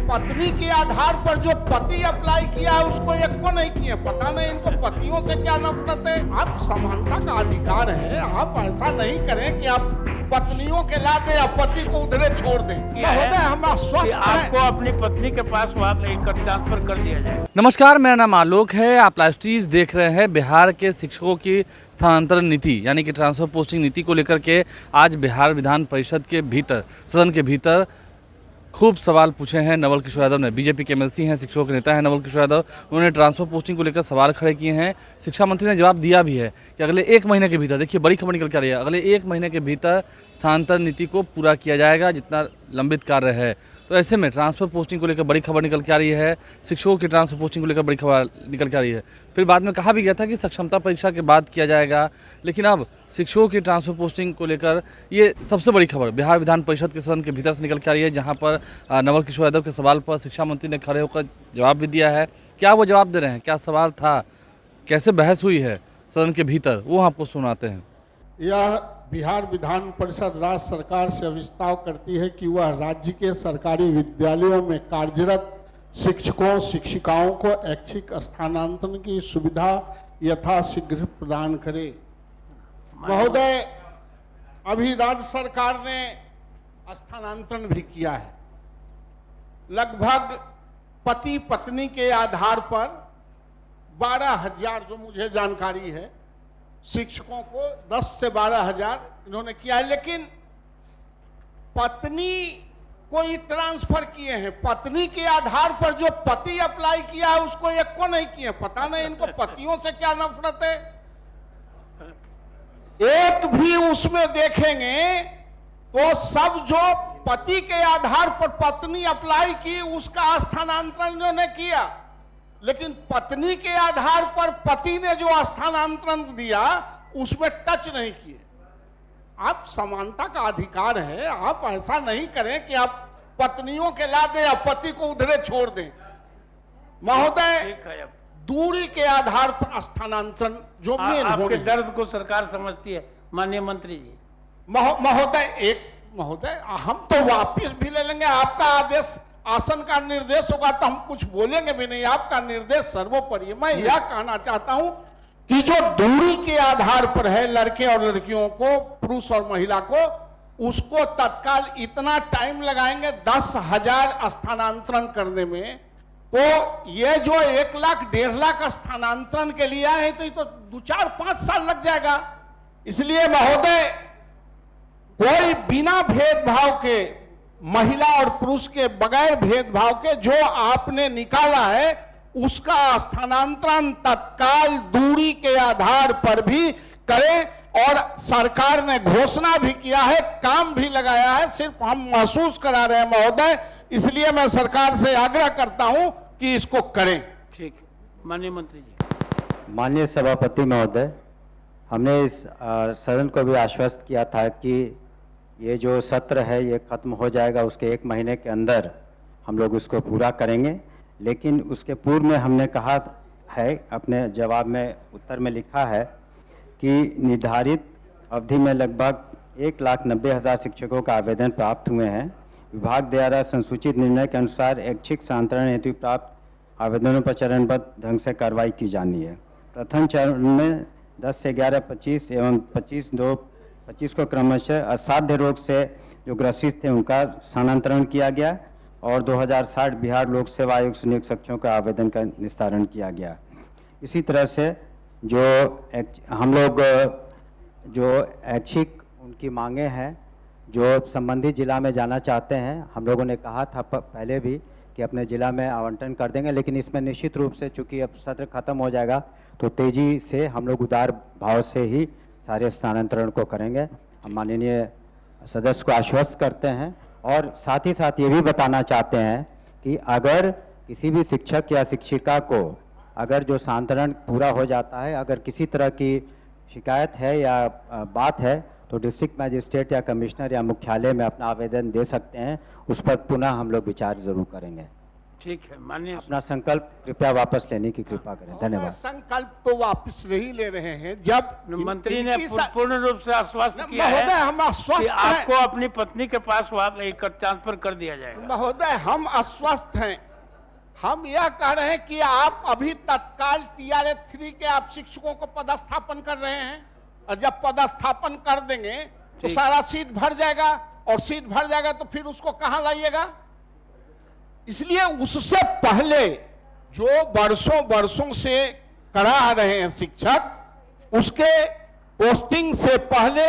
पत्नी के आधार पर जो पति अप्लाई किया है उसको एक को नहीं किए, पता नहीं इनको पतियों से क्या नफरत है। आप समानता का अधिकार है, आप ऐसा नहीं करें कि आप पत्नियों के ला दे या पति को उधरे छोड़ दें। महोदय हम आश्वस्त हैं आपको अपनी पत्नी के पास वहाँ ट्रांसफर कर दिया जाए। नमस्कार, मेरा नाम आलोक है। आप लाइव स्ट्रीज देख रहे हैं। बिहार के शिक्षकों की स्थानांतरण नीति यानी कि ट्रांसफर पोस्टिंग नीति को लेकर के आज बिहार विधान परिषद के भीतर, सदन के भीतर खूब सवाल पूछे हैं नवल किशोर यादव ने। बीजेपी के एमएलसी हैं, शिक्षकों के नेता हैं नवल किशोर यादव। उन्होंने ट्रांसफर पोस्टिंग को लेकर सवाल खड़े किए हैं। शिक्षा मंत्री ने जवाब दिया भी है कि अगले 1 महीने के भीतर, देखिए बड़ी खबर निकल के आ रही है, अगले 1 महीने के भीतर स्थानांतरण नीति को पूरा किया जाएगा जितना लंबित कार्य है। तो ऐसे में ट्रांसफर पोस्टिंग को लेकर बड़ी खबर निकल के आ रही है, शिक्षकों की ट्रांसफर पोस्टिंग को लेकर बड़ी खबर निकल के आ रही है। फिर बाद में कहा भी गया था कि सक्षमता परीक्षा के बाद किया जाएगा, लेकिन अब शिक्षकों की ट्रांसफर पोस्टिंग को लेकर ये सबसे बड़ी खबर बिहार विधान परिषद के सदन के भीतर से निकल के आ रही है, जहाँ पर नवल किशोर यादव के सवाल पर शिक्षा मंत्री ने खड़े होकर जवाब भी दिया है। क्या वो जवाब दे रहे हैं, क्या सवाल था, कैसे बहस हुई है सदन के भीतर, वो आपको सुनाते हैं। यह बिहार विधान परिषद राज्य सरकार से अविस्ताव करती है कि वह राज्य के सरकारी विद्यालयों में कार्यरत शिक्षकों शिक्षिकाओं को ऐच्छिक स्थानांतरण की सुविधा यथाशीघ्र प्रदान करे। महोदय, अभी राज्य सरकार ने स्थानांतरण भी किया है। लगभग पति पत्नी के आधार पर 12,000, जो मुझे जानकारी है, शिक्षकों को 10 से 12,000 इन्होंने किया है। लेकिन पत्नी कोई ट्रांसफर किए हैं, पत्नी के आधार पर जो पति अप्लाई किया है उसको एक को नहीं किए, पता नहीं इनको पतियों से क्या नफरत है। एक भी उसमें देखेंगे तो सब जो पति के आधार पर पत्नी अप्लाई की उसका स्थानांतरण इन्होंने किया, लेकिन पत्नी के आधार पर पति ने जो स्थानांतरण दिया उसमें टच नहीं किए। आप समानता का अधिकार है, आप ऐसा नहीं करें कि आप पत्नियों के ला दे या पति को उधरे छोड़ दें। महोदय, दूरी के आधार पर स्थानांतरण जो मेन आपके दर्द को सरकार समझती है माननीय मंत्री जी। महोदय हम तो वापिस भी ले लेंगे, आपका आदेश आसन का निर्देश होगा तो हम कुछ बोलेंगे भी नहीं, आपका निर्देश सर्वोपरि है। मैं यह कहना चाहता हूं कि जो दूरी के आधार पर है लड़के और लड़कियों को, पुरुष और महिला को, उसको तत्काल इतना टाइम लगाएंगे 10,000 स्थानांतरण करने में, तो ये जो 1 लाख 1.5 लाख स्थानांतरण के लिए आए हैं तो ये तो 2-4-5 साल लग जाएगा। इसलिए महोदय, कोई बिना भेदभाव के, महिला और पुरुष के बगैर भेदभाव के जो आपने निकाला है उसका स्थानांतरण तत्काल दूरी के आधार पर भी करें। और सरकार ने घोषणा भी किया है, काम भी लगाया है, सिर्फ हम महसूस करा रहे हैं महोदय। इसलिए मैं सरकार से आग्रह करता हूं कि इसको करें। ठीक, माननीय मंत्री जी। माननीय सभापति महोदय, हमने इस सदन को भी आश्वस्त किया था कि ये जो सत्र है ये खत्म हो जाएगा, उसके 1 महीने के अंदर हम लोग उसको पूरा करेंगे। लेकिन उसके पूर्व में हमने कहा है, अपने जवाब में उत्तर में लिखा है कि निर्धारित अवधि में लगभग 1,90,000 शिक्षकों का आवेदन प्राप्त हुए हैं। विभाग द्वारा संसूचित निर्णय के अनुसार ऐच्छिक स्थानांतरण हेतु प्राप्त आवेदनों पर चरणबद्ध ढंग से कार्रवाई की जानी है। प्रथम चरण में 10 से 11, 25 एवं 25 को क्रमशः असाध्य रोग से जो ग्रसित थे उनका स्थानांतरण किया गया और 2060 बिहार लोक सेवा आयोग से नियुक्त शिक्षकों का आवेदन का निस्तारण किया गया। इसी तरह से जो हम लोग जो ऐच्छिक उनकी मांगे हैं, जो संबंधित जिला में जाना चाहते हैं, हम लोगों ने कहा था पहले भी कि अपने ज़िला में आवंटन कर देंगे, लेकिन इसमें निश्चित रूप से चूँकि अब सत्र खत्म हो जाएगा तो तेज़ी से हम लोग उदार भाव से ही सारे स्थानांतरण को करेंगे। हम माननीय सदस्य को आश्वस्त करते हैं और साथ ही साथ ये भी बताना चाहते हैं कि अगर किसी भी शिक्षक या शिक्षिका को अगर जो स्थानांतरण पूरा हो जाता है, अगर किसी तरह की शिकायत है या बात है, तो डिस्ट्रिक्ट मजिस्ट्रेट या कमिश्नर या मुख्यालय में अपना आवेदन दे सकते हैं। उस पर पुनः हम लोग विचार जरूर करेंगे। ठीक है, माननीय अपना संकल्प कृपया वापस लेने की कृपा करें। धन्यवाद। संकल्प तो वापस नहीं ले रहे हैं। जब मंत्री ने इनकी पूर्ण रूप से आश्वस्त किया है महोदय, हम कि आश्वस्त आपको हैं। अपनी पत्नी के पास ट्रांसफर कर दिया जाएगा। महोदय, हम आश्वस्त हैं। हम यह कह रहे हैं कि आप अभी तत्काल TRA 3 के आप शिक्षकों को पदस्थापन कर रहे हैं, और जब पदस्थापन कर देंगे तो ठीक। सारा सीट भर जाएगा, और सीट भर जाएगा तो फिर उसको कहां लाइएगा? इसलिए उससे पहले जो वर्षों से करा रहे हैं शिक्षक, उसके पोस्टिंग से पहले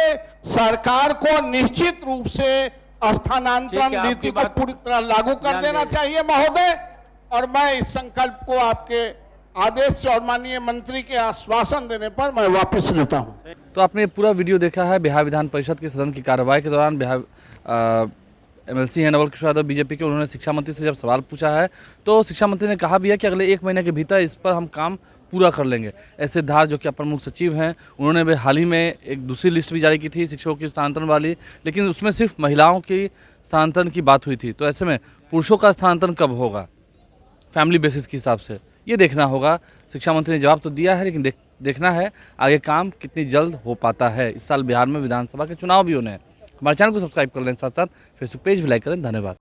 सरकार को निश्चित रूप से स्थानांतरण ठीक है, नीति आपकी को बात पूरी तरह लागू कर ध्यान देना देंगे। चाहिए महोदय। और मैं इस संकल्प को आपके आदेश से और माननीय मंत्री के आश्वासन देने पर मैं वापस लेता हूं। तो आपने पूरा वीडियो देखा है बिहार विधान परिषद के सदन की कार्रवाई के दौरान। बिहार MLC हैं नवल किशोर यादव बीजेपी के, उन्होंने शिक्षा मंत्री से जब सवाल पूछा है तो शिक्षा मंत्री ने कहा भी है कि अगले 1 महीने के भीतर इस पर हम काम पूरा कर लेंगे। ऐसे धार जो कि अपर मुख्य सचिव हैं, उन्होंने भी हाल ही में एक दूसरी लिस्ट भी जारी की थी शिक्षकों की स्थानांतरण वाली, लेकिन उसमें सिर्फ महिलाओं की स्थानांतरण की बात हुई थी। तो ऐसे में पुरुषों का स्थानांतरण कब होगा फैमिली बेसिस के हिसाब से, ये देखना होगा। शिक्षा मंत्री ने जवाब तो दिया है, लेकिन देखना है आगे काम कितनी जल्द हो पाता है। इस साल बिहार में विधानसभा के चुनाव भी होने हैं। हमारे चैनल को सब्सक्राइब कर लें, साथ साथ फेसबुक पेज भी लाइक करें। धन्यवाद।